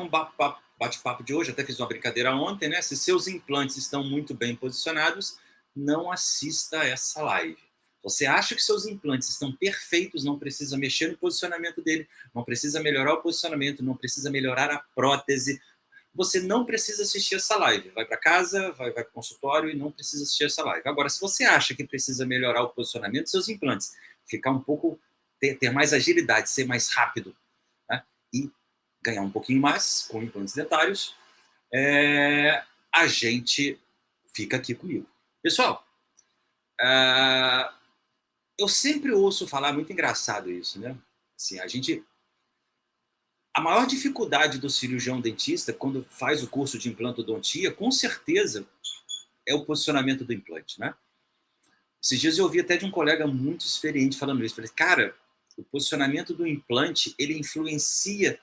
um bate-papo de hoje, até fiz uma brincadeira ontem, né? Se seus implantes estão muito bem posicionados, não assista essa live. Você acha que seus implantes estão perfeitos, não precisa mexer no posicionamento dele, não precisa melhorar o posicionamento, não precisa melhorar a prótese. Você não precisa assistir essa live. Vai para casa, vai para o consultório e não precisa assistir essa live. Agora, se você acha que precisa melhorar o posicionamento dos seus implantes, ficar um pouco, ter mais agilidade, ser mais rápido, né? E ganhar um pouquinho mais com implantes dentários, a gente fica aqui comigo. Pessoal, eu sempre ouço falar, muito engraçado isso, né? Assim, a maior dificuldade do cirurgião dentista, quando faz o curso de implantodontia, com certeza, é o posicionamento do implante, né? Esses dias eu ouvi até de um colega muito experiente falando isso. Falei, cara, o posicionamento do implante, ele influencia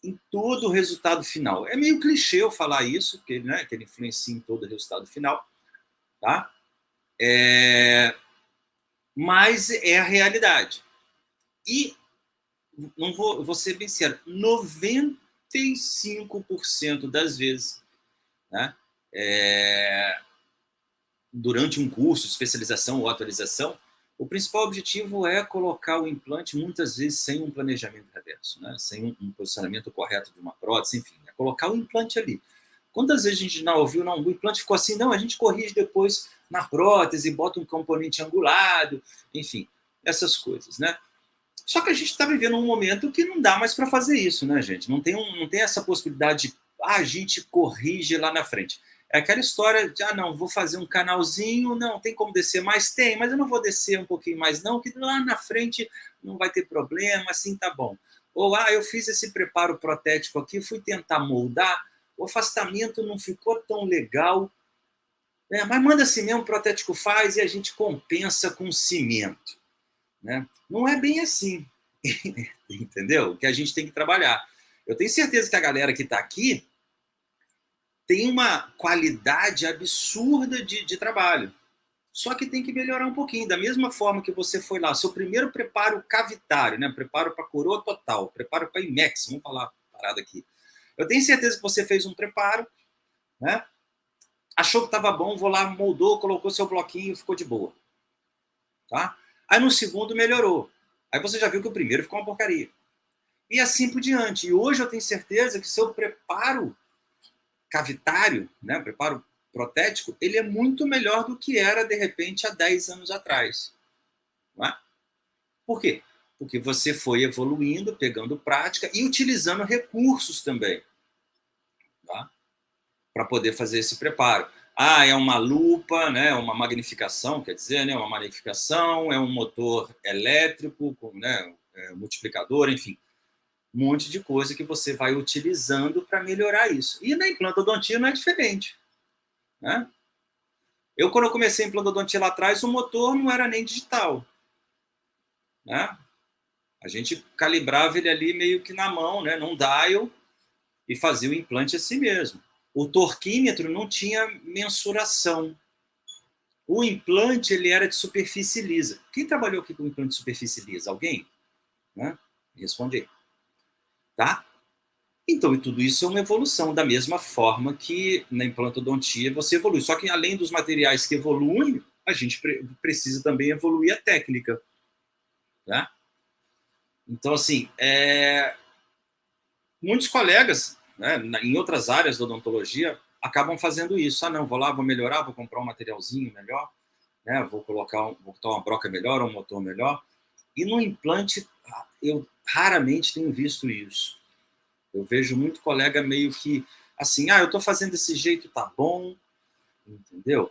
em todo o resultado final. É meio clichê eu falar isso, que ele influencia em todo o resultado final, tá? Mas é a realidade. E, vou ser bem sincero, 95% das vezes, né, durante um curso de especialização ou atualização, o principal objetivo é colocar o implante, muitas vezes, sem um planejamento reverso, né? Sem um posicionamento correto de uma prótese, enfim, é colocar o implante ali. Quantas vezes a gente não ouviu, não, o implante ficou assim, não, a gente corrige depois na prótese, bota um componente angulado, enfim, essas coisas, né? Só que a gente está vivendo um momento que não dá mais para fazer isso, né, gente? Não tem essa possibilidade de a gente corrige lá na frente. É aquela história de, não, vou fazer um canalzinho, não, tem como descer mais? Tem, mas eu não vou descer um pouquinho mais não, que lá na frente não vai ter problema, assim tá bom. Ou, eu fiz esse preparo protético aqui, fui tentar moldar, o afastamento não ficou tão legal, mas manda assim mesmo, o protético faz e a gente compensa com cimento, né? Não é bem assim, entendeu? Que a gente tem que trabalhar. Eu tenho certeza que a galera que está aqui tem uma qualidade absurda de trabalho. Só que tem que melhorar um pouquinho. Da mesma forma que você foi lá, seu primeiro preparo cavitário, né? Preparo para coroa total, preparo para IMEX, vamos falar parada aqui. Eu tenho certeza que você fez um preparo, né? Achou que estava bom, vou lá, moldou, colocou seu bloquinho e ficou de boa. Tá? Aí no segundo melhorou. Aí você já viu que o primeiro ficou uma porcaria. E assim por diante. E hoje eu tenho certeza que seu preparo cavitário, né, preparo protético, ele é muito melhor do que era, de repente, há 10 anos atrás. Não é? Por quê? Porque você foi evoluindo, pegando prática e utilizando recursos também, tá? Para poder fazer esse preparo. É uma lupa, né, uma magnificação, quer dizer, né, uma magnificação, é um motor elétrico, né, multiplicador, enfim. Um monte de coisa que você vai utilizando para melhorar isso. E na implantodontia não é diferente, né? Quando eu comecei a implantodontia lá atrás, o motor não era nem digital, né? A gente calibrava ele ali meio que na mão, né, num dial, e fazia o implante assim mesmo. O torquímetro não tinha mensuração. O implante, ele era de superfície lisa. Quem trabalhou aqui com implante de superfície lisa? Alguém? Né? Responde aí. Tá? Então, e tudo isso é uma evolução, da mesma forma que na implantodontia você evolui. Só que além dos materiais que evoluem, a gente precisa também evoluir a técnica. Né? Então, assim, muitos colegas, né, em outras áreas da odontologia acabam fazendo isso. Não, vou lá, vou melhorar, vou comprar um materialzinho melhor, né, vou botar uma broca melhor, um motor melhor. E no implante, eu raramente tenho visto isso. Eu vejo muito colega meio que assim, eu estou fazendo desse jeito, tá bom, entendeu?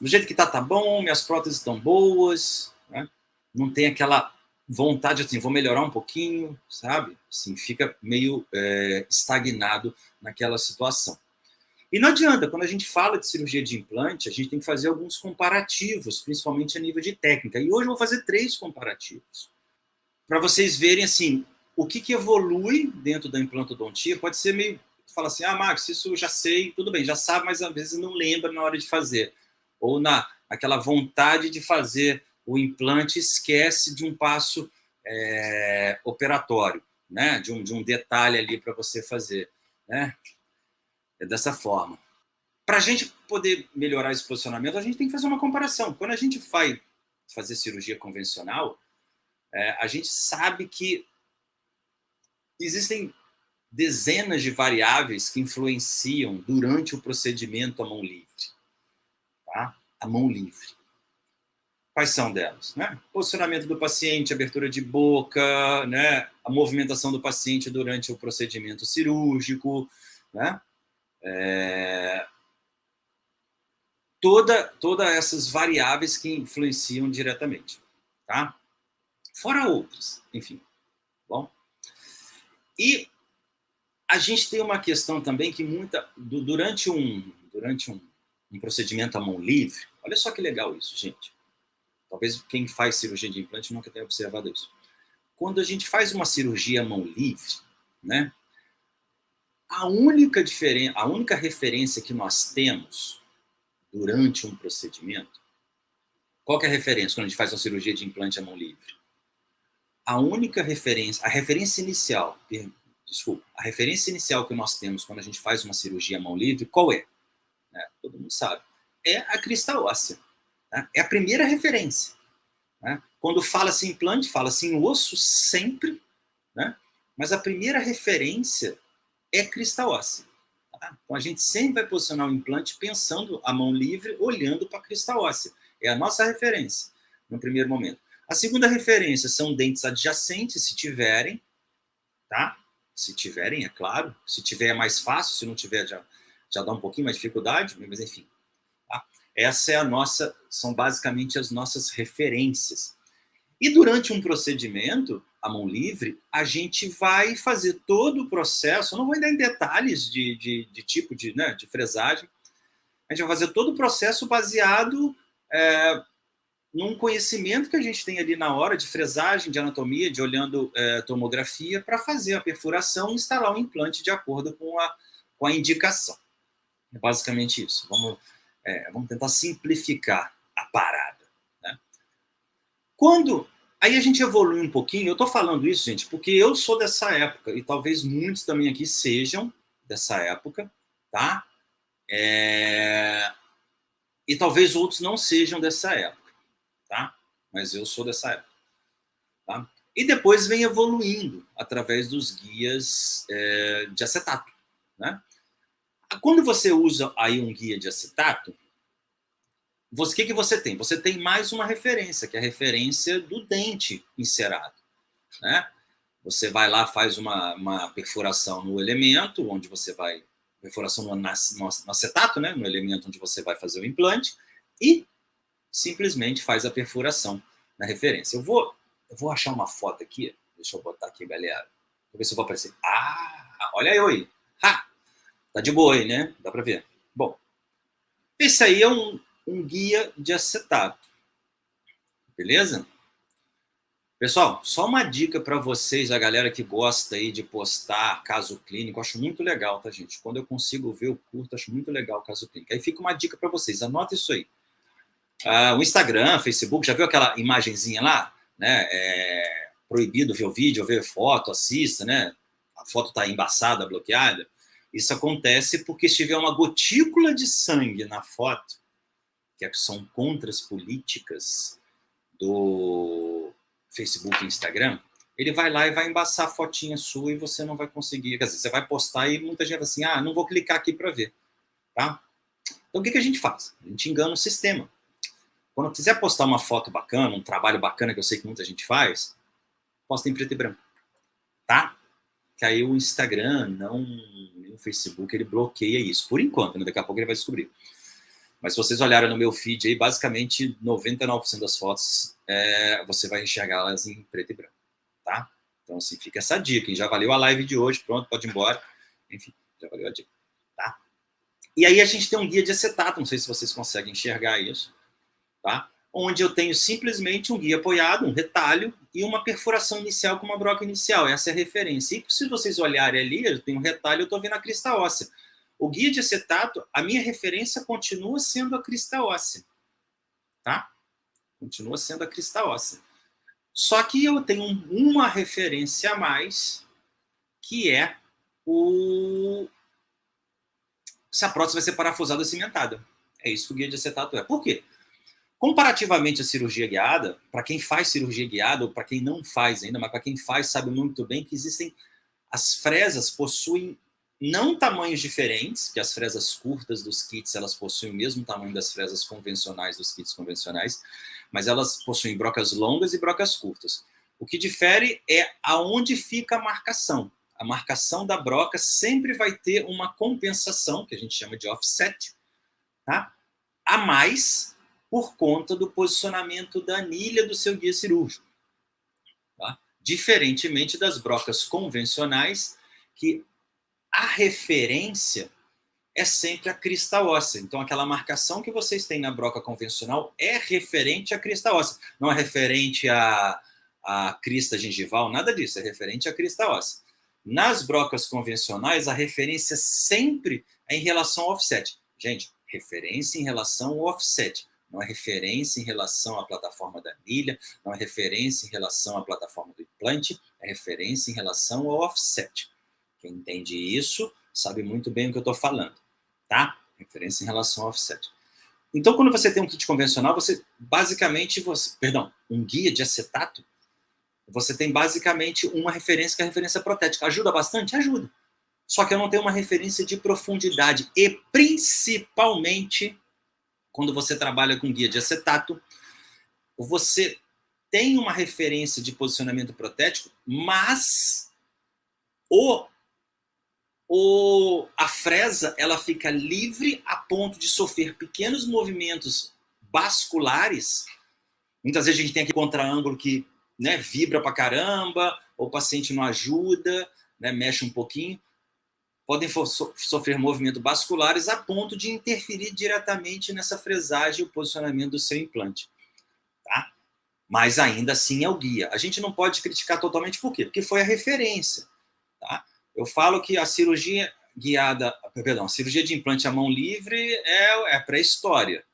Do jeito que tá bom, minhas próteses estão boas, né? Não tem aquela vontade assim, vou melhorar um pouquinho, sabe? Assim, fica meio estagnado naquela situação. E não adianta, quando a gente fala de cirurgia de implante, a gente tem que fazer alguns comparativos, principalmente a nível de técnica. E hoje eu vou fazer 3 comparativos, para vocês verem assim, o que evolui dentro da implantodontia. Pode ser meio, fala assim, Max, isso eu já sei, tudo bem, já sabe, mas às vezes não lembra na hora de fazer. Ou aquela vontade de fazer o implante, esquece de um passo operatório, né? de um detalhe ali para você fazer. né? É dessa forma. Para a gente poder melhorar esse posicionamento, a gente tem que fazer uma comparação. Quando a gente vai fazer cirurgia convencional, a gente sabe que existem dezenas de variáveis que influenciam durante o procedimento a mão livre. Tá? A mão livre. Quais são delas? Né? Posicionamento do paciente, abertura de boca, né? A movimentação do paciente durante o procedimento cirúrgico, né? Todas essas variáveis que influenciam diretamente. Tá? Fora outras, enfim. Bom? E a gente tem uma questão também que durante um procedimento à mão livre, olha só que legal isso, gente. Talvez quem faz cirurgia de implante nunca tenha observado isso. Quando a gente faz uma cirurgia à mão livre, né, a única referência que nós temos durante um procedimento, qual que é a referência quando a gente faz uma cirurgia de implante à mão livre? A referência inicial que nós temos quando a gente faz uma cirurgia à mão livre, qual é? Todo mundo sabe. É a crista óssea. Né? É a primeira referência. Né? Quando fala-se em implante, fala-se em osso sempre, né? Mas a primeira referência é crista óssea. Tá? Então a gente sempre vai posicionar o implante pensando a mão livre, olhando para a crista óssea. É a nossa referência no primeiro momento. A segunda referência são dentes adjacentes, se tiverem, tá? Se tiverem, é claro. Se tiver é mais fácil, se não tiver já dá um pouquinho mais de dificuldade, mas enfim. Tá? Essa é são basicamente as nossas referências. E durante um procedimento, a mão livre, a gente vai fazer todo o processo, eu não vou entrar em detalhes de tipo de fresagem, a gente vai fazer todo o processo baseado num conhecimento que a gente tem ali na hora de fresagem, de anatomia, de olhando tomografia, para fazer a perfuração e instalar o implante de acordo com a indicação. É basicamente isso. Vamos tentar simplificar a parada. Né? Aí a gente evolui um pouquinho, eu estou falando isso, gente, porque eu sou dessa época, e talvez muitos também aqui sejam dessa época, tá? E talvez outros não sejam dessa época, tá? Mas eu sou dessa época. Tá? E depois vem evoluindo através dos guias de acetato. Né? Quando você usa aí um guia de acetato, o que você tem? Você tem mais uma referência, que é a referência do dente encerado. Né? Você vai lá, faz uma perfuração no elemento, onde você vai... Perfuração no acetato, né? No elemento onde você vai fazer o implante, e simplesmente faz a perfuração na referência. Eu vou achar uma foto aqui, deixa eu botar aqui, galera. Vou ver se eu vou aparecer. Olha eu aí. Tá de boa aí, né? Dá pra ver. Bom, esse aí é um guia de acetato. Beleza? Pessoal, só uma dica para vocês, a galera que gosta aí de postar caso clínico, acho muito legal, tá, gente? Quando eu consigo ver, eu curto, acho muito legal o caso clínico. Aí fica uma dica para vocês, anota isso aí. O Instagram, Facebook, já viu aquela imagenzinha lá? Né? Proibido ver o vídeo, ver foto, assista, né? A foto está embaçada, bloqueada. Isso acontece porque se tiver uma gotícula de sangue na foto, que são contras políticas do Facebook e Instagram, ele vai lá e vai embaçar a fotinha sua e você não vai conseguir. Quer dizer, você vai postar e muita gente vai assim, não vou clicar aqui para ver. Tá? Então, o que a gente faz? A gente engana o sistema. Quando quiser postar uma foto bacana, um trabalho bacana que eu sei que muita gente faz, posta em preto e branco. Tá? Que aí o Instagram, nem o Facebook, ele bloqueia isso. Por enquanto, né? Daqui a pouco ele vai descobrir. Mas se vocês olharem no meu feed aí, basicamente 99% das fotos você vai enxergá-las em preto e branco, tá? Então, assim, fica essa dica. Já valeu a live de hoje, pronto, pode ir embora. Enfim, já valeu a dica, tá? E aí a gente tem um guia de acetato, não sei se vocês conseguem enxergar isso, tá? Onde eu tenho simplesmente um guia apoiado, um retalho e uma perfuração inicial com uma broca inicial. Essa é a referência. E se vocês olharem ali, eu tenho um retalho, eu estou vendo a crista óssea. O guia de acetato, a minha referência continua sendo a crista óssea. Tá? Continua sendo a crista óssea. Só que eu tenho uma referência a mais, que é se a prótese vai ser parafusada ou cimentada. É isso que o guia de acetato é. Por quê? Comparativamente à cirurgia guiada, para quem faz cirurgia guiada, ou para quem não faz ainda, mas para quem faz sabe muito bem que existem... As fresas possuem não tamanhos diferentes, que as fresas curtas dos kits, elas possuem o mesmo tamanho das fresas convencionais, dos kits convencionais, mas elas possuem brocas longas e brocas curtas. O que difere é aonde fica a marcação. A marcação da broca sempre vai ter uma compensação, que a gente chama de offset, tá? A mais por conta do posicionamento da anilha do seu guia cirúrgico. Tá? Diferentemente das brocas convencionais, que a referência é sempre a crista óssea. Então, aquela marcação que vocês têm na broca convencional é referente à crista óssea. Não é referente à crista gengival, nada disso. É referente à crista óssea. Nas brocas convencionais, a referência sempre é em relação ao offset. Gente, referência em relação ao offset. Não é referência em relação à plataforma da anilha, não é referência em relação à plataforma do implante, é referência em relação ao offset. Quem entende isso sabe muito bem o que eu estou falando, tá? Referência em relação ao offset. Então, quando você tem um kit convencional, você basicamente, um guia de acetato, você tem basicamente uma referência que é a referência protética. Ajuda bastante? Ajuda. Só que eu não tenho uma referência de profundidade. E principalmente, quando você trabalha com guia de acetato, você tem uma referência de posicionamento protético, mas a fresa ela fica livre a ponto de sofrer pequenos movimentos basculares. Muitas vezes a gente tem aquele contraângulo que, né, vibra pra caramba, ou o paciente não ajuda, né, mexe um pouquinho. Podem sofrer movimentos basculares a ponto de interferir diretamente nessa fresagem e o posicionamento do seu implante. Tá? Mas ainda assim é o guia. A gente não pode criticar totalmente, por quê? Porque foi a referência. Tá? Eu falo que a cirurgia guiada, a cirurgia de implante à mão livre é pré-história.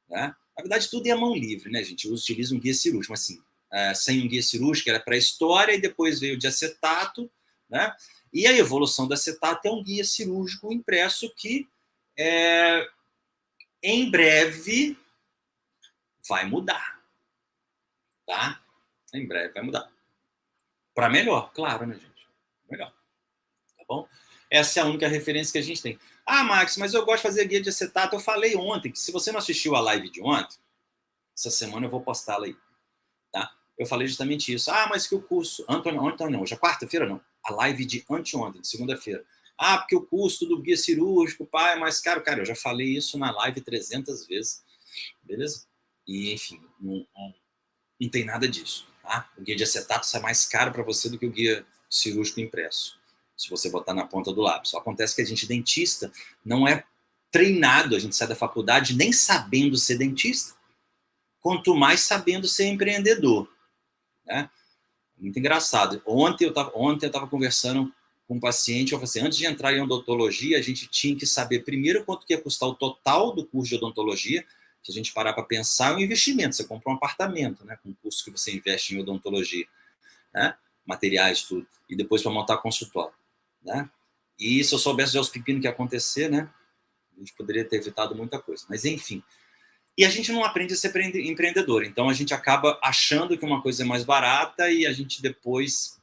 Né? Na verdade, tudo é à mão livre, né, gente? Eu utilizo um guia cirúrgico, mas assim, sem um guia cirúrgico era pré-história, e depois veio de acetato, né? E a evolução do acetato é um guia cirúrgico impresso que, em breve, vai mudar. Tá? Em breve vai mudar. Para melhor, claro, né, gente? Melhor. Tá bom? Essa é a única referência que a gente tem. Ah, Max, mas eu gosto de fazer guia de acetato. Eu falei ontem que se você não assistiu a live de ontem, essa semana eu vou postá-la aí. Tá? Eu falei justamente isso. Ah, mas que o curso... Ontem não, hoje é quarta-feira não. A live de anteontem, de segunda-feira. Ah, porque o custo do guia cirúrgico, pai, é mais caro. Cara, eu já falei isso na live 300 vezes. Beleza? E, enfim, não tem nada disso. Tá? O guia de acetato sai mais caro para você do que o guia cirúrgico impresso, se você botar na ponta do lápis. Só acontece que a gente, dentista, não é treinado, a gente sai da faculdade nem sabendo ser dentista, quanto mais sabendo ser empreendedor. Né? Muito engraçado. Ontem eu estava conversando com um paciente, eu falei assim, antes de entrar em odontologia, a gente tinha que saber primeiro quanto que ia custar o total do curso de odontologia. Se a gente parar para pensar, é um investimento. Você compra um apartamento, né, com o custo que você investe em odontologia, né, materiais, tudo, e depois para montar consultório. Né? E se eu soubesse já os pepinos que ia acontecer, né, a gente poderia ter evitado muita coisa. Mas, enfim. E a gente não aprende a ser empreendedor. Então, a gente acaba achando que uma coisa é mais barata e a gente depois,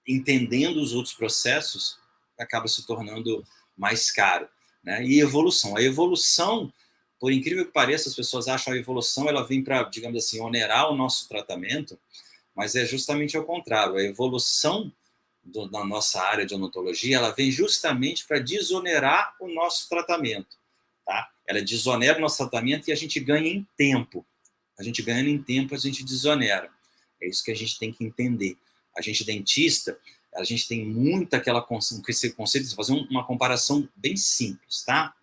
entendendo os outros processos, acaba se tornando mais caro. Né? E evolução. A evolução, por incrível que pareça, as pessoas acham a evolução, ela vem para, digamos assim, onerar o nosso tratamento, mas é justamente ao contrário. A evolução da nossa área de odontologia, ela vem justamente para desonerar o nosso tratamento. Tá? Ela desonera o nosso tratamento e a gente ganha em tempo. A gente ganhando em tempo, a gente desonera. É isso que a gente tem que entender. A gente, dentista, a gente tem muito esse conceito de fazer uma comparação bem simples, tá?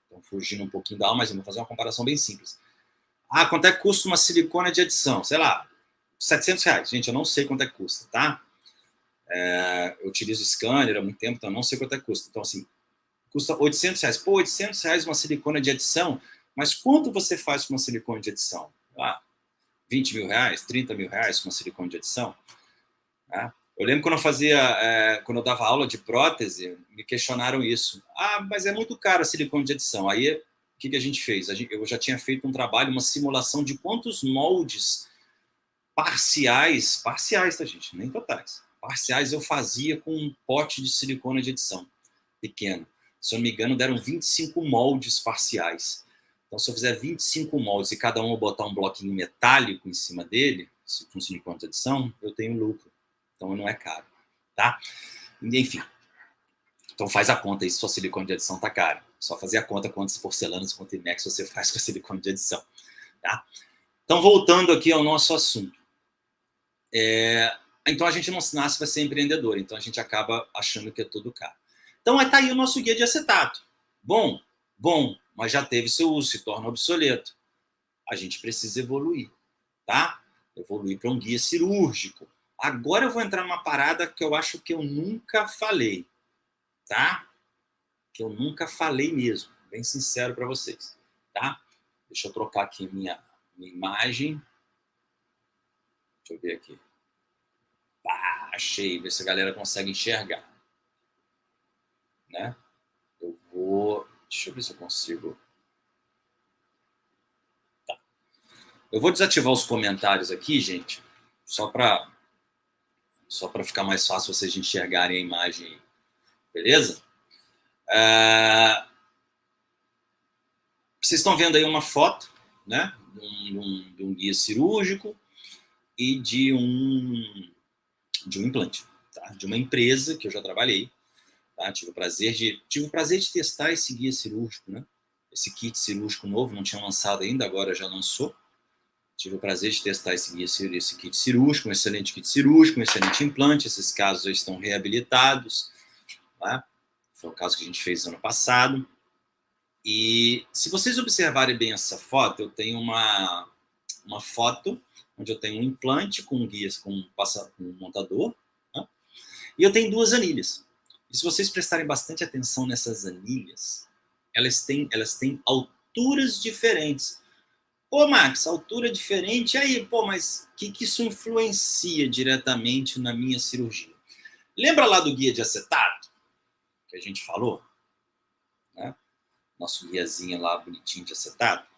Então, fugindo um pouquinho da aula, mas eu vou fazer uma comparação bem simples. Ah, quanto é que custa uma silicona de adição? Sei lá, R$700. Gente, eu não sei quanto é que custa, tá? Eu utilizo scanner há muito tempo, então eu não sei quanto é que custa. Então, assim, custa R$800. Pô, R$800 uma silicona de adição, mas quanto você faz com uma silicone de adição? Ah, R$20 mil, R$30 mil com uma silicone de adição? Tá? Eu lembro quando eu dava aula de prótese, me questionaram isso. Ah, mas é muito caro a silicone de adição. Aí, o que a gente fez? Eu já tinha feito um trabalho, uma simulação de quantos moldes parciais, tá, gente? Nem totais. Parciais eu fazia com um pote de silicone de adição pequeno. Se eu não me engano, deram 25 moldes parciais. Então, se eu fizer 25 moldes e cada um eu botar um bloquinho metálico em cima dele, com silicone de adição, eu tenho lucro. Então, não é caro, tá? Enfim. Então, faz a conta aí se sua silicone de adição tá caro. Só fazer a conta quantas porcelanas, quanto IMEX você faz com a silicone de adição, tá? Então, voltando aqui ao nosso assunto. Então, a gente não nasce para ser empreendedor. Então, a gente acaba achando que é tudo caro. Então, tá aí o nosso guia de acetato. Bom, mas já teve seu uso, se torna obsoleto. A gente precisa evoluir, tá? Evoluir para um guia cirúrgico. Agora eu vou entrar numa parada que eu acho que eu nunca falei, tá? Que eu nunca falei mesmo, bem sincero para vocês, tá? Deixa eu trocar aqui minha imagem. Deixa eu ver aqui. Achei, ver se a galera consegue enxergar, né? Deixa eu ver se eu consigo. Tá. Eu vou desativar os comentários aqui, gente, só para ficar mais fácil vocês enxergarem a imagem, beleza? Vocês estão vendo aí uma foto, né, de um guia cirúrgico e de um implante, tá? De uma empresa que eu já trabalhei, tá? Tive o prazer de testar esse guia cirúrgico, né? Esse kit cirúrgico novo, não tinha lançado ainda, agora já lançou. Tive o prazer de testar esse kit cirúrgico, um excelente kit cirúrgico, um excelente implante. Esses casos já estão reabilitados, tá? Foi o caso que a gente fez ano passado. E se vocês observarem bem essa foto, eu tenho uma foto onde eu tenho um implante com guias, com um montador, né? E eu tenho duas anilhas. E se vocês prestarem bastante atenção nessas anilhas, elas têm alturas diferentes. Pô, Max, altura diferente, aí, pô, mas o que isso influencia diretamente na minha cirurgia? Lembra lá do guia de acetato que a gente falou? Né? Nosso guiazinho lá, bonitinho de acetato.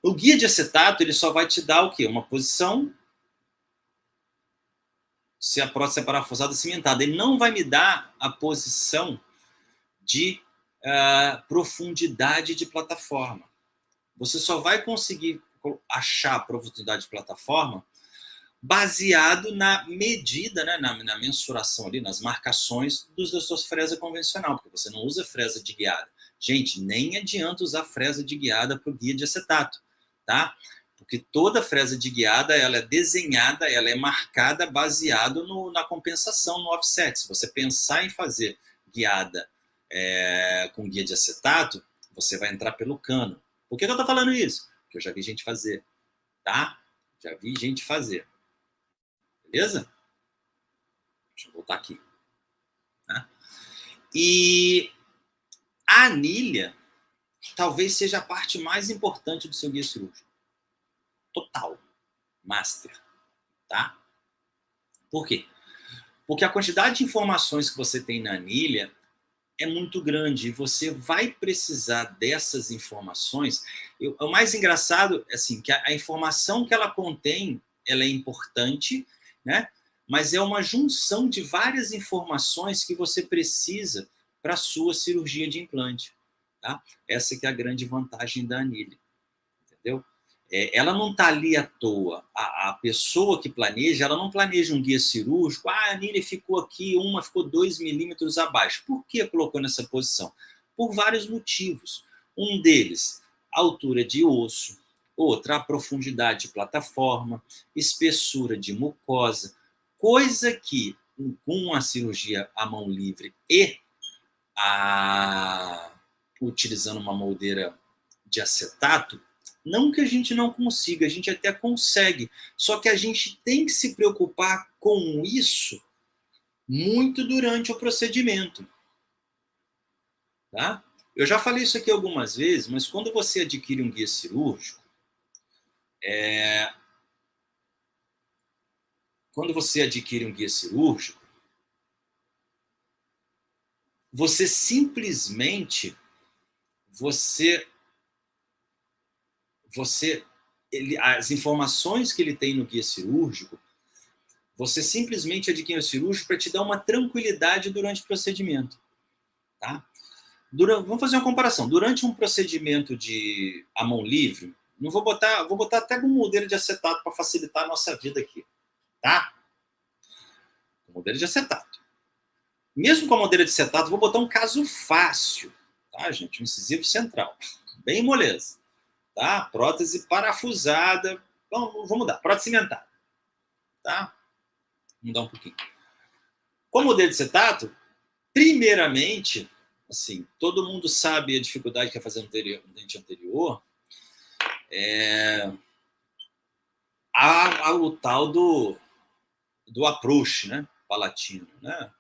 O guia de acetato, ele só vai te dar o quê? Uma posição se a prótese é parafusada cimentada. Ele não vai me dar a posição de profundidade de plataforma. Você só vai conseguir achar a profundidade de plataforma baseado na medida, né, na mensuração ali, nas marcações da sua fresa convencional, porque você não usa fresa de guiada. Gente, nem adianta usar fresa de guiada para o guia de acetato, tá? Porque toda fresa de guiada, ela é desenhada, ela é marcada baseado na compensação, no offset. Se você pensar em fazer guiada com guia de acetato, você vai entrar pelo cano. Por que eu estou falando isso? Porque eu já vi gente fazer, tá? Já vi gente fazer. Beleza? Deixa eu voltar aqui. Tá? E a anilha talvez seja a parte mais importante do seu guia cirúrgico. Total. Master. Tá? Por quê? Porque a quantidade de informações que você tem na anilha é muito grande e você vai precisar dessas informações. O mais engraçado é assim, que a informação que ela contém, ela é importante, né? Mas é uma junção de várias informações que você precisa para a sua cirurgia de implante. Tá? Essa que é a grande vantagem da anilha. Entendeu? Ela não está ali à toa. A pessoa que planeja, ela não planeja um guia cirúrgico. A anilha ficou aqui, uma ficou 2 milímetros abaixo. Por que colocou nessa posição? Por vários motivos. Um deles, a altura de osso. Outra, a profundidade de plataforma, espessura de mucosa. Coisa que, com a cirurgia à mão livre e utilizando uma moldeira de acetato, não que a gente não consiga, a gente até consegue. Só que a gente tem que se preocupar com isso muito durante o procedimento. Tá? Eu já falei isso aqui algumas vezes, mas quando você adquire um guia cirúrgico, quando você adquire um guia cirúrgico, você simplesmente, você as informações que ele tem no guia cirúrgico, você simplesmente adquire o cirúrgico para te dar uma tranquilidade durante o procedimento. Tá? Vamos fazer uma comparação. Durante um procedimento de a mão livre, vou botar até um modelo de acetato para facilitar a nossa vida aqui. Tá? Modelo de acetato. Mesmo com a modelo de acetato, vou botar um caso fácil. Tá, gente? Um incisivo central. Bem moleza. Tá? Prótese parafusada. Vamos mudar. Prótese cimentada. Tá? Vamos mudar um pouquinho. Com o modelo de acetato, primeiramente, assim, todo mundo sabe a dificuldade que é fazer um dente anterior. O tal do approach, né? Palatino, né?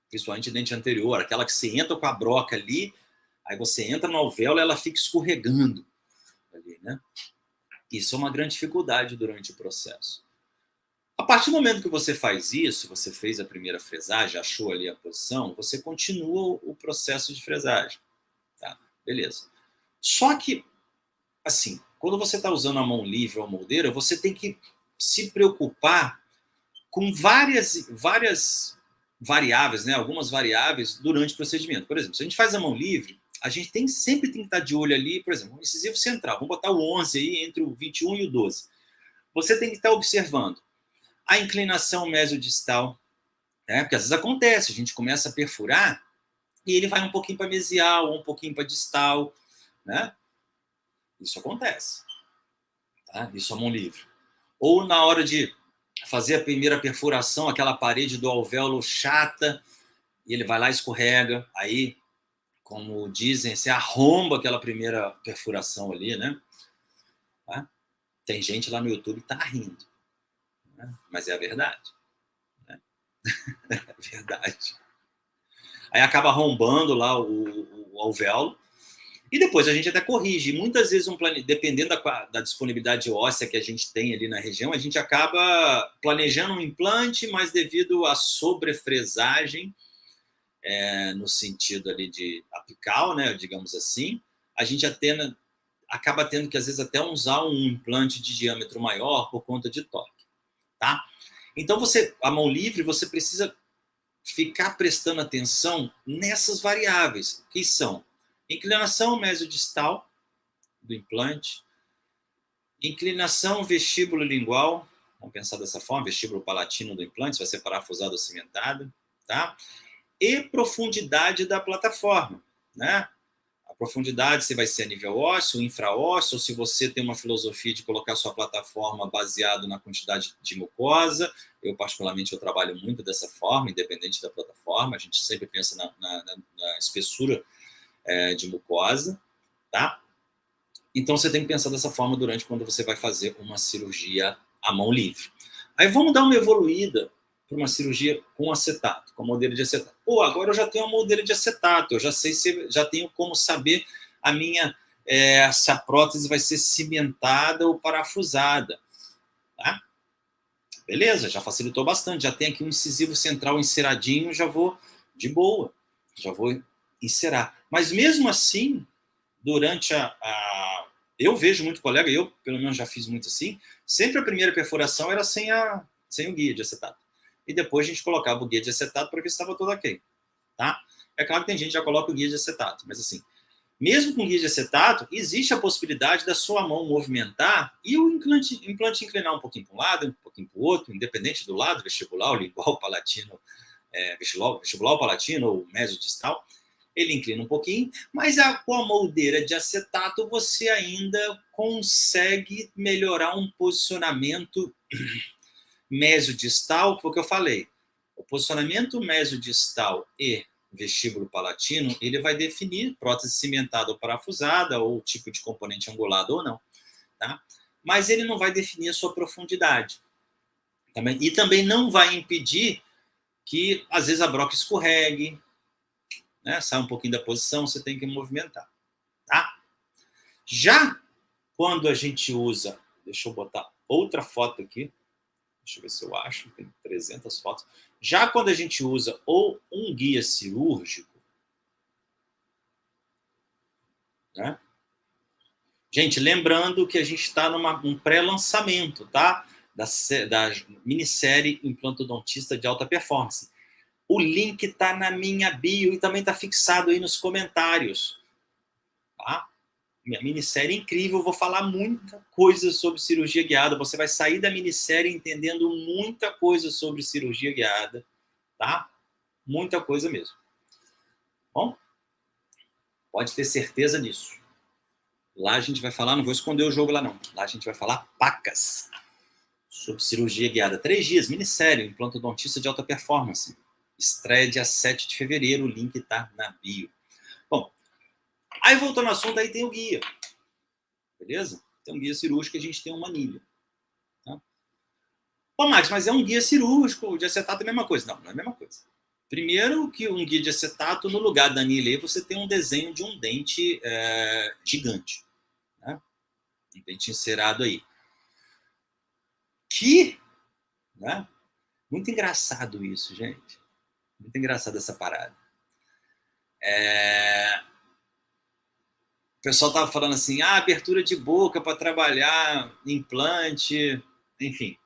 Principalmente dente anterior, aquela que você entra com a broca ali, aí você entra no alvéolo e ela fica escorregando ali, né? Isso é uma grande dificuldade durante o processo. A partir do momento que você faz isso, você fez a primeira fresagem, achou ali a posição, você continua o processo de fresagem. Tá? Beleza. Só que, assim, quando você está usando a mão livre ou a moldeira, você tem que se preocupar com várias variáveis, né? Algumas variáveis durante o procedimento. Por exemplo, se a gente faz a mão livre, a gente sempre tem que estar de olho ali, por exemplo, um incisivo central. Vamos botar o 11 aí, entre o 21 e o 12. Você tem que estar observando a inclinação mesodistal, né? Porque às vezes acontece, a gente começa a perfurar e ele vai um pouquinho para mesial, ou um pouquinho para distal, né? Isso acontece. Tá? Isso é mão livre. Ou na hora de fazer a primeira perfuração, aquela parede do alvéolo chata, e ele vai lá e escorrega, aí, como dizem, você arromba aquela primeira perfuração ali, né? Tá? Tem gente lá no YouTube que tá rindo, né? Mas é a verdade. Né? É a verdade. Aí acaba arrombando lá o alvéolo, e depois a gente até corrige. Muitas vezes, dependendo da disponibilidade óssea que a gente tem ali na região, a gente acaba planejando um implante, mas devido à sobrefresagem, no sentido ali de apical, né, digamos assim, a gente acaba tendo que, às vezes, até usar um implante de diâmetro maior por conta de torque. Tá? Então, a mão livre, você precisa ficar prestando atenção nessas variáveis, que são inclinação mesodistal do implante, inclinação vestíbulo lingual, vamos pensar dessa forma, vestíbulo palatino do implante, se vai ser parafusado ou cimentado, tá? E profundidade da plataforma, né? A profundidade, se vai ser a nível ósseo, infraósseo, ou se você tem uma filosofia de colocar sua plataforma baseado na quantidade de mucosa. Eu, particularmente, eu trabalho muito dessa forma, independente da plataforma. A gente sempre pensa na espessura de mucosa, tá? Então, você tem que pensar dessa forma quando você vai fazer uma cirurgia à mão livre. Aí, vamos dar uma evoluída para uma cirurgia com acetato, com modelo de acetato. Pô, agora eu já tenho uma modelo de acetato, eu já já tenho como saber se a prótese vai ser cimentada ou parafusada. Tá? Beleza, já facilitou bastante, já tem aqui um incisivo central enceradinho, já vou de boa, já vou encerar. Mas mesmo assim, durante eu vejo muito colega, eu pelo menos já fiz muito assim, sempre a primeira perfuração era sem o guia de acetato. E depois a gente colocava o guia de acetato para ver se estava tudo ok. Tá? É claro que tem gente que já coloca o guia de acetato, mas assim, mesmo com guia de acetato, existe a possibilidade da sua mão movimentar e o implante inclinar um pouquinho para um lado, um pouquinho para o outro, independente do lado, vestibular, lingual, palatino, vestibular, palatino ou mesodistal. Ele inclina um pouquinho, mas com a moldeira de acetato você ainda consegue melhorar um posicionamento mesodistal, foi o que eu falei. O posicionamento mesodistal e vestíbulo palatino, ele vai definir prótese cimentada ou parafusada, ou o tipo de componente angulado ou não. Tá? Mas ele não vai definir a sua profundidade. E também não vai impedir que, às vezes, a broca escorregue, né? Sai um pouquinho da posição, você tem que movimentar. Tá? Já quando a gente usa, deixa eu botar outra foto aqui, Deixa eu ver se eu acho. Tem 300 fotos. Já quando a gente usa ou um guia cirúrgico, né? Gente, lembrando que a gente está num pré-lançamento, tá? Da minissérie Implantodontista de Alta Performance. O link está na minha bio e também está fixado aí nos comentários. Tá? Minha minissérie é incrível, eu vou falar muita coisa sobre cirurgia guiada. Você vai sair da minissérie entendendo muita coisa sobre cirurgia guiada, tá? Muita coisa mesmo. Bom, pode ter certeza disso. Lá a gente vai falar, não vou esconder o jogo lá não. Lá a gente vai falar pacas sobre cirurgia guiada. 3 dias, minissérie, implantodontista de alta performance. Estreia dia 7 de fevereiro, o link tá na bio. Bom, aí voltando ao assunto, aí tem o guia. Beleza? Tem um guia cirúrgico e a gente tem uma anilha. Tá? Pô, Max, mas é um guia cirúrgico, de acetato é a mesma coisa. Não, não é a mesma coisa. Primeiro que um guia de acetato, no lugar da anilha, aí você tem um desenho de um dente gigante. Né? Um dente encerado aí. Né? Muito engraçado isso, gente. Muito engraçado essa parada. O pessoal tava falando assim, abertura de boca para trabalhar implante, enfim,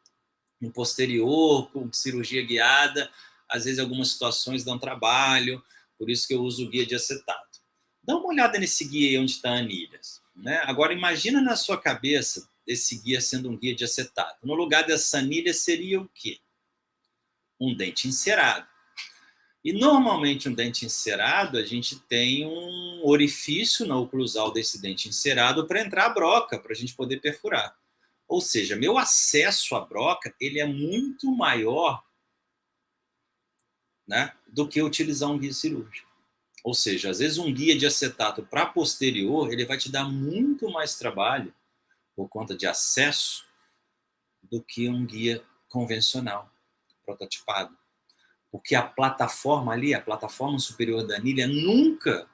no posterior, com cirurgia guiada. Às vezes algumas situações dão trabalho, por isso que eu uso o guia de acetato. Dá uma olhada nesse guia aí onde está a anilhas. Né? Agora, imagina na sua cabeça esse guia sendo um guia de acetato. No lugar dessa anilha seria o quê? Um dente encerado. E normalmente um dente encerado, a gente tem um orifício na oclusal desse dente encerado para entrar a broca, para a gente poder perfurar. Ou seja, meu acesso à broca ele é muito maior, né, do que utilizar um guia cirúrgico. Ou seja, às vezes um guia de acetato para posterior, ele vai te dar muito mais trabalho por conta de acesso do que um guia convencional, prototipado. Porque a plataforma ali, a plataforma superior da anilha, nunca,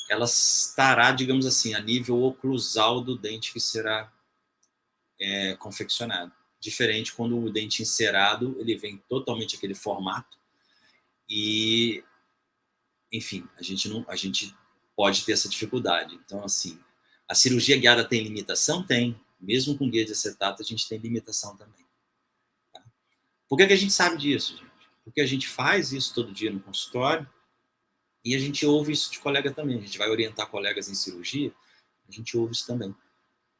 ela estará, digamos assim, a nível oclusal do dente que será confeccionado. Diferente quando o dente encerado, ele vem totalmente aquele formato e, enfim, a gente pode ter essa dificuldade. Então, assim, a cirurgia guiada tem limitação? Tem. Mesmo com guia de acetato, a gente tem limitação também. Tá? Por que a gente sabe disso, gente? Porque a gente faz isso todo dia no consultório e a gente ouve isso de colega também. A gente vai orientar colegas em cirurgia, a gente ouve isso também.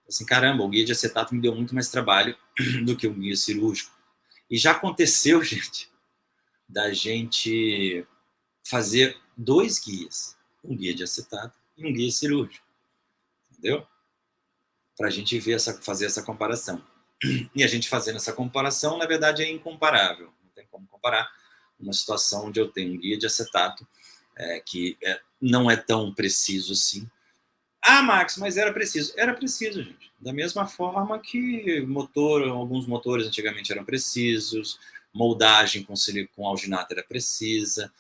Assim, caramba, o guia de acetato me deu muito mais trabalho do que o guia cirúrgico. E já aconteceu, gente, da gente fazer 2 guias. Um guia de acetato e um guia cirúrgico. Entendeu? Para a gente fazer essa comparação. E a gente fazendo essa comparação, na verdade, é incomparável. Não tem como comparar uma situação onde eu tenho um guia de acetato que não é tão preciso assim. Max, mas era preciso. Era preciso, gente. Da mesma forma que alguns motores antigamente eram precisos, moldagem com alginato era precisa.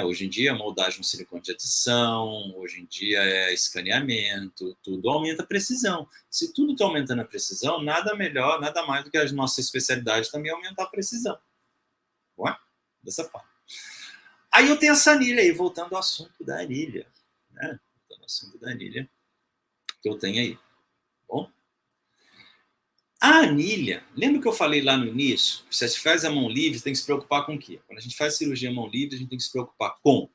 Hoje em dia, moldagem com silicone de adição, hoje em dia é escaneamento, tudo aumenta a precisão. Se tudo está aumentando a precisão, nada melhor, nada mais do que a nossa especialidade também aumentar a precisão. Ué? Dessa forma. Aí eu tenho essa anilha aí, voltando ao assunto da anilha. Né? Voltando ao assunto da anilha que eu tenho aí. Bom? A anilha, lembra que eu falei lá no início? Se você faz a mão livre, você tem que se preocupar com o quê? Quando a gente faz cirurgia mão livre, a gente tem que se preocupar com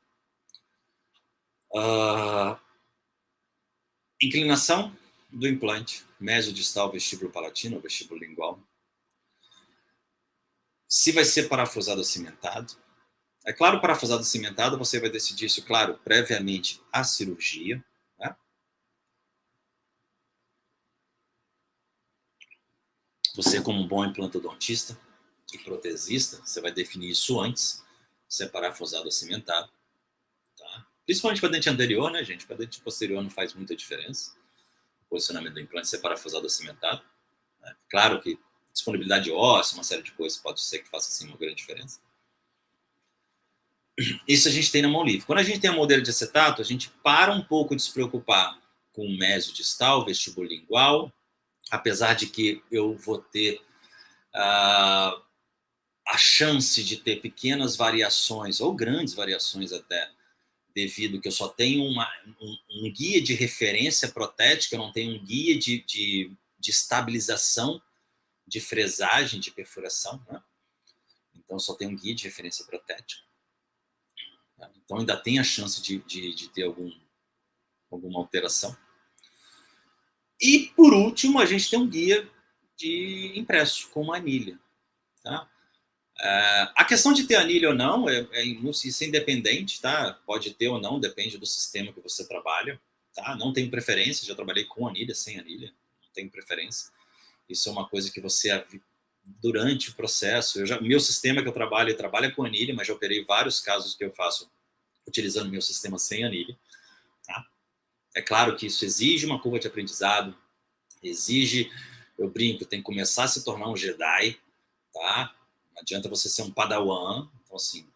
inclinação do implante, mesodistal, vestíbulo palatino ou vestíbulo lingual. Se vai ser parafusado ou cimentado. É claro, parafusado ou cimentado, você vai decidir isso, claro, previamente à cirurgia. Né? Você, como um bom implantodontista e protesista, você vai definir isso antes, se é parafusado ou cimentado. Tá? Principalmente para dente anterior, né, gente? Para dente posterior não faz muita diferença. O posicionamento do implante ser parafusado ou cimentado. Né? Claro que disponibilidade óssea, uma série de coisas pode ser que faça assim, uma grande diferença. Isso a gente tem na mão livre. Quando a gente tem a modelo de acetato, a gente para um pouco de se preocupar com o mesodistal, vestíbulo lingual, apesar de que eu vou ter a chance de ter pequenas variações, ou grandes variações até, devido que eu só tenho um guia de referência protética, eu não tenho um guia de estabilização, de fresagem, de perfuração, né? Então só tem um guia de referência protética. Então ainda tem a chance de ter alguma alteração. E, por último, a gente tem um guia de impresso, com uma anilha. Tá? A questão de ter anilha ou não, isso é independente, tá? Pode ter ou não, depende do sistema que você trabalha. Tá? Não tenho preferência, já trabalhei com anilha, sem anilha, não tenho preferência. Isso é uma coisa que você, durante o processo, meu sistema que eu trabalho trabalha com anilha, mas já operei vários casos que eu faço utilizando meu sistema sem anilha. Tá? É claro que isso exige uma curva de aprendizado, exige, eu brinco, tem que começar a se tornar um Jedi, tá? Não adianta você ser um Padawan, então assim,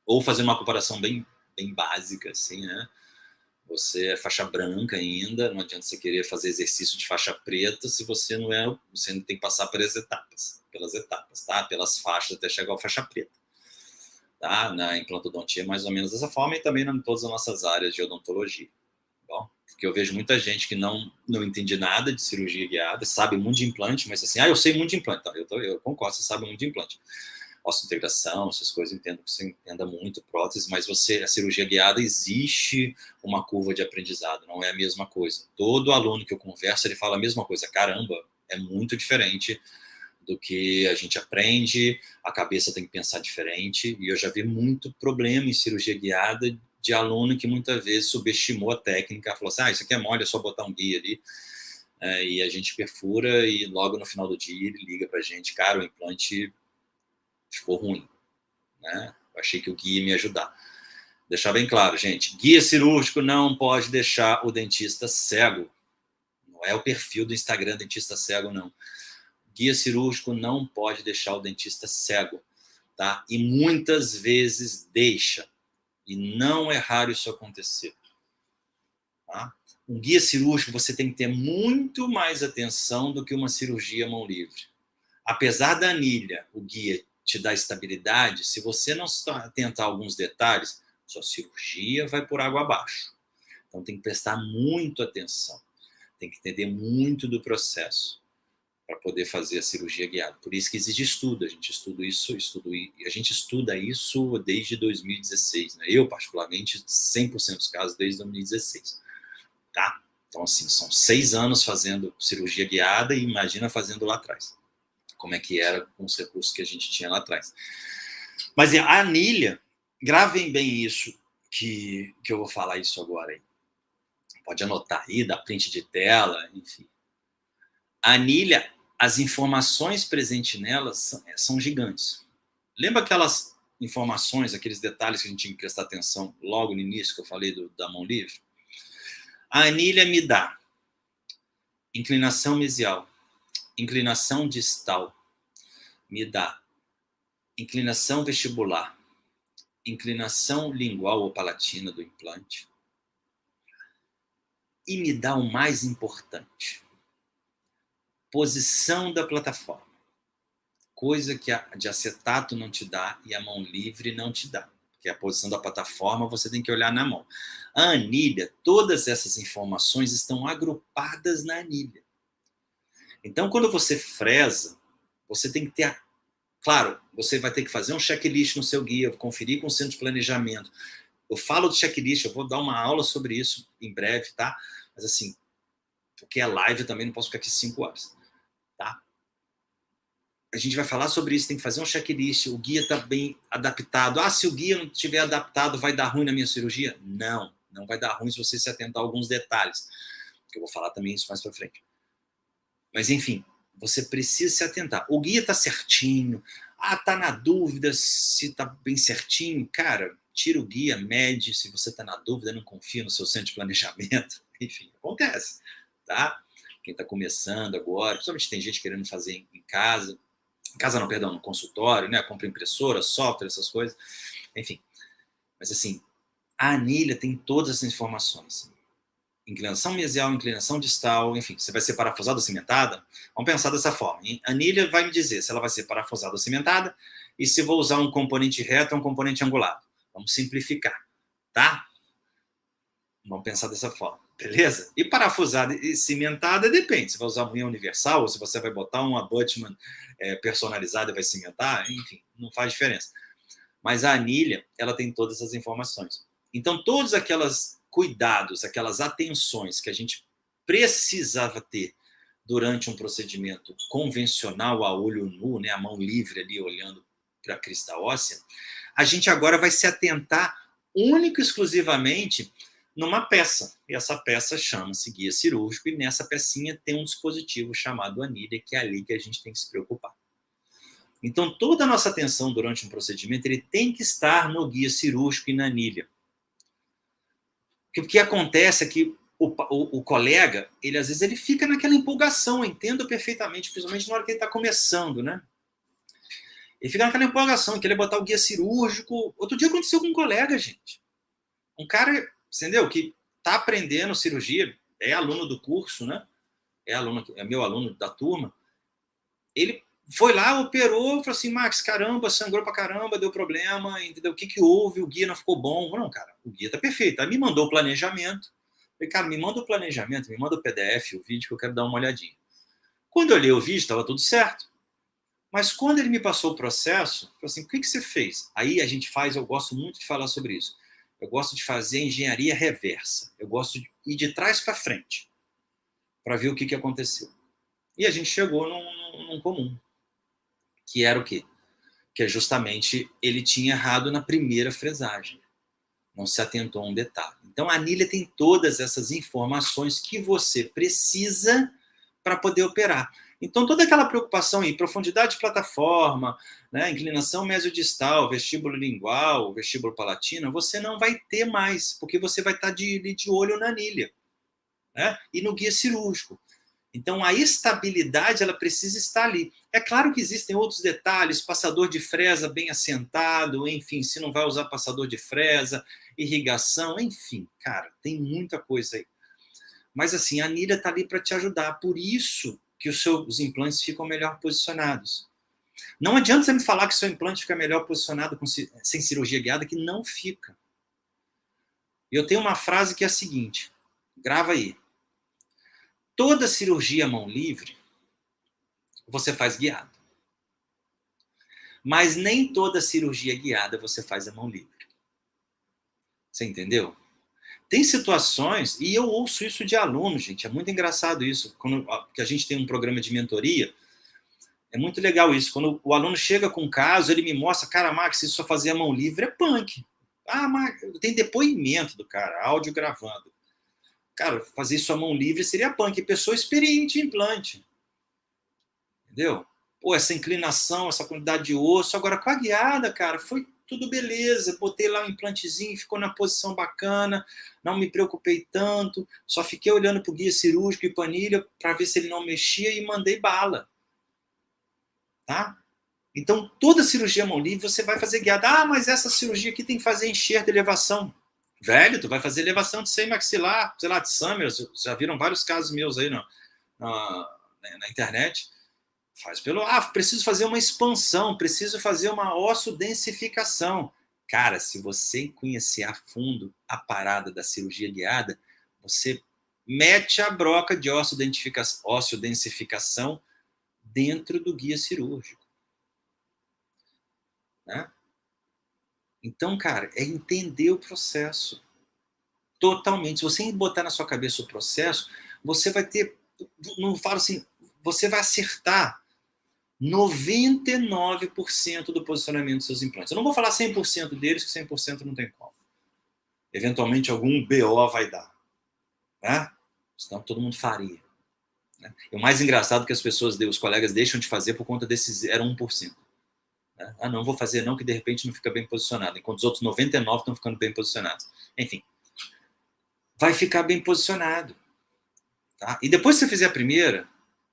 ou fazer uma comparação bem básica, assim, né? Você é faixa branca ainda, não adianta você querer fazer exercício de faixa preta se você não é, você não tem que passar pelas etapas, tá? Pelas faixas até chegar à faixa preta. Tá? Na implantodontia é mais ou menos dessa forma e também em todas as nossas áreas de odontologia. Bom, porque eu vejo muita gente que não entende nada de cirurgia guiada, sabe muito de implante, mas assim, eu sei muito de implante. Tá? Eu concordo, você sabe muito de implante. Osteointegração, essas coisas, eu entendo que você entenda muito prótese, mas a cirurgia guiada, existe uma curva de aprendizado, não é a mesma coisa. Todo aluno que eu converso, ele fala a mesma coisa. Caramba, é muito diferente do que a gente aprende, a cabeça tem que pensar diferente, e eu já vi muito problema em cirurgia guiada de aluno que muitas vezes subestimou a técnica, falou assim, isso aqui é mole, é só botar um guia ali, e a gente perfura, e logo no final do dia ele liga pra gente, cara, o implante ficou ruim, né? Eu achei que o guia ia me ajudar. Deixar bem claro, gente, guia cirúrgico não pode deixar o dentista cego. Não é o perfil do Instagram dentista cego, não. Guia cirúrgico não pode deixar o dentista cego, tá? E muitas vezes deixa. E não é raro isso acontecer. Tá? Um guia cirúrgico você tem que ter muito mais atenção do que uma cirurgia mão livre. Apesar da anilha, o guia te dá estabilidade, se você não atentar a alguns detalhes, sua cirurgia vai por água abaixo. Então tem que prestar muito atenção. Tem que entender muito do processo para poder fazer a cirurgia guiada. Por isso que existe estudo, a gente estuda isso desde 2016, né? Eu, particularmente, 100% dos casos desde 2016, tá? Então, assim, são 6 anos fazendo cirurgia guiada e imagina fazendo lá atrás. Como é que era com os recursos que a gente tinha lá atrás. Mas a anilha, gravem bem isso, que eu vou falar isso agora aí. Pode anotar aí, dá print de tela, enfim. A anilha, as informações presentes nelas são gigantes. Lembra aquelas informações, aqueles detalhes que a gente tinha que prestar atenção logo no início, que eu falei da mão livre? A anilha me dá inclinação mesial, inclinação distal, me dá inclinação vestibular, inclinação lingual ou palatina do implante, e me dá o mais importante, posição da plataforma. Coisa que a de acetato não te dá e a mão livre não te dá. Porque a posição da plataforma você tem que olhar na mão. A anilha, todas essas informações estão agrupadas na anilha. Então, quando você fresa, você tem que ter... Claro, você vai ter que fazer um checklist no seu guia, conferir com o centro de planejamento. Eu falo do checklist, eu vou dar uma aula sobre isso em breve, tá? Mas assim, porque é live, eu também não posso ficar aqui 5 horas, tá? A gente vai falar sobre isso, tem que fazer um checklist, o guia está bem adaptado. Se o guia não estiver adaptado, vai dar ruim na minha cirurgia? Não, não vai dar ruim se você se atentar a alguns detalhes, que eu vou falar também isso mais para frente. Mas, enfim, você precisa se atentar. O guia está certinho, tá na dúvida se está bem certinho, cara, tira o guia, mede, se você está na dúvida, não confia no seu centro de planejamento, enfim, acontece, tá? Quem está começando agora, principalmente tem gente querendo fazer em casa, não, perdão, no consultório, né? Compra impressora, software, essas coisas, enfim. Mas assim, a anilha tem todas as informações. inclinação mesial, inclinação distal, enfim, você vai ser parafusada ou cimentada? Vamos pensar dessa forma. A anilha vai me dizer se ela vai ser parafusada ou cimentada e se vou usar um componente reto ou um componente angulado. Vamos simplificar, tá? Vamos pensar dessa forma, beleza? E parafusada e cimentada depende. Se vai usar unha universal ou se você vai botar um abutment personalizado e vai cimentar, enfim, não faz diferença. Mas a anilha, ela tem todas as informações. Então, todos aqueles cuidados, aquelas atenções que a gente precisava ter durante um procedimento convencional a olho nu, né, a mão livre ali olhando para a crista óssea, a gente agora vai se atentar único e exclusivamente numa peça. E essa peça chama-se guia cirúrgico, e nessa pecinha tem um dispositivo chamado anilha, que é ali que a gente tem que se preocupar. Então, toda a nossa atenção durante um procedimento ele tem que estar no guia cirúrgico e na anilha. Porque o que acontece é que o colega, ele às vezes ele fica naquela empolgação, eu entendo perfeitamente, principalmente na hora que ele está começando, né? Ele fica naquela empolgação, querer botar o guia cirúrgico. Outro dia aconteceu com um colega, gente. Um cara, entendeu? Que está aprendendo cirurgia, é aluno do curso, né? É meu aluno da turma. Ele foi lá, operou, falou assim, Max, caramba, sangrou pra caramba, deu problema, entendeu? O que houve? O guia não ficou bom. Não, cara, o guia tá perfeito. Aí me mandou o planejamento. Falei, cara, me manda o planejamento, me manda o PDF, o vídeo, que eu quero dar uma olhadinha. Quando eu olhei o vídeo, estava tudo certo. Mas quando ele me passou o processo, falou assim, o que você fez? Aí a gente faz, eu gosto muito de falar sobre isso. Eu gosto de fazer engenharia reversa. Eu gosto de ir de trás para frente, para ver o que aconteceu. E a gente chegou num comum. Que era o quê? Que é justamente ele tinha errado na primeira fresagem. Não se atentou a um detalhe. Então a anilha tem todas essas informações que você precisa para poder operar. Então toda aquela preocupação em profundidade de plataforma, né, inclinação mesiodistal, vestíbulo lingual, vestíbulo palatino, você não vai ter mais, porque você vai estar de olho na anilha, né, e no guia cirúrgico. Então, a estabilidade ela precisa estar ali. É claro que existem outros detalhes, passador de fresa bem assentado, enfim, se não vai usar passador de fresa, irrigação, enfim, cara, tem muita coisa aí. Mas, assim, a anilha está ali para te ajudar. Por isso que os seus implantes ficam melhor posicionados. Não adianta você me falar que o seu implante fica melhor posicionado sem cirurgia guiada, que não fica. E eu tenho uma frase que é a seguinte, grava aí. Toda cirurgia à mão livre, você faz guiado. Mas nem toda cirurgia guiada você faz à mão livre. Você entendeu? Tem situações, e eu ouço isso de aluno, gente, é muito engraçado isso, quando que a gente tem um programa de mentoria, é muito legal isso, quando o aluno chega com um caso, ele me mostra, cara, Max, isso só fazer à mão livre é punk. Ah, Max, tem depoimento do cara, áudio gravando. Cara, fazer isso à mão livre seria punk, pessoa experiente em implante. Entendeu? Pô, essa inclinação, essa quantidade de osso. Agora, com a guiada, cara, foi tudo beleza. Botei lá um implantezinho, ficou na posição bacana, não me preocupei tanto, só fiquei olhando para o guia cirúrgico e planilha para ver se ele não mexia e mandei bala. Tá? Então, toda cirurgia à mão livre, você vai fazer guiada. Ah, mas essa cirurgia aqui tem que fazer enxerto de elevação. Velho, tu vai fazer elevação de seio maxilar, sei lá, de Summers. Já viram vários casos meus aí na internet. Faz pelo... Ah, preciso fazer uma expansão, preciso fazer uma ossodensificação. Cara, se você conhecer a fundo a parada da cirurgia guiada, você mete a broca de ossodensificação dentro do guia cirúrgico. Né? Então, cara, é entender o processo. Totalmente. Se você botar na sua cabeça o processo, você vai ter... Não falo assim, você vai acertar 99% do posicionamento dos seus implantes. Eu não vou falar 100% deles, que 100% não tem como. Eventualmente, algum BO vai dar. Né? Senão todo mundo faria. Né? E o mais engraçado é que as pessoas, os colegas deixam de fazer por conta desses 0,1%. Né? Ah, não vou fazer não, que de repente não fica bem posicionado. Enquanto os outros 99% estão ficando bem posicionados. Enfim. Vai ficar bem posicionado. Tá? E depois que você fizer a primeira,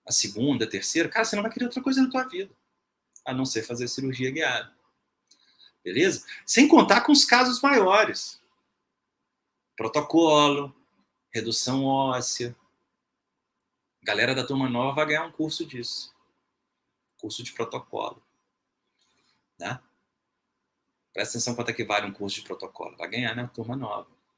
a segunda, a terceira, cara, você não vai querer outra coisa na tua vida, a não ser fazer cirurgia guiada. Beleza? Sem contar com os casos maiores. Protocolo, redução óssea. A galera da turma nova vai ganhar um curso disso. Curso de protocolo. Né? Presta atenção quanto é que vale um curso de protocolo. Vai ganhar na turma nova.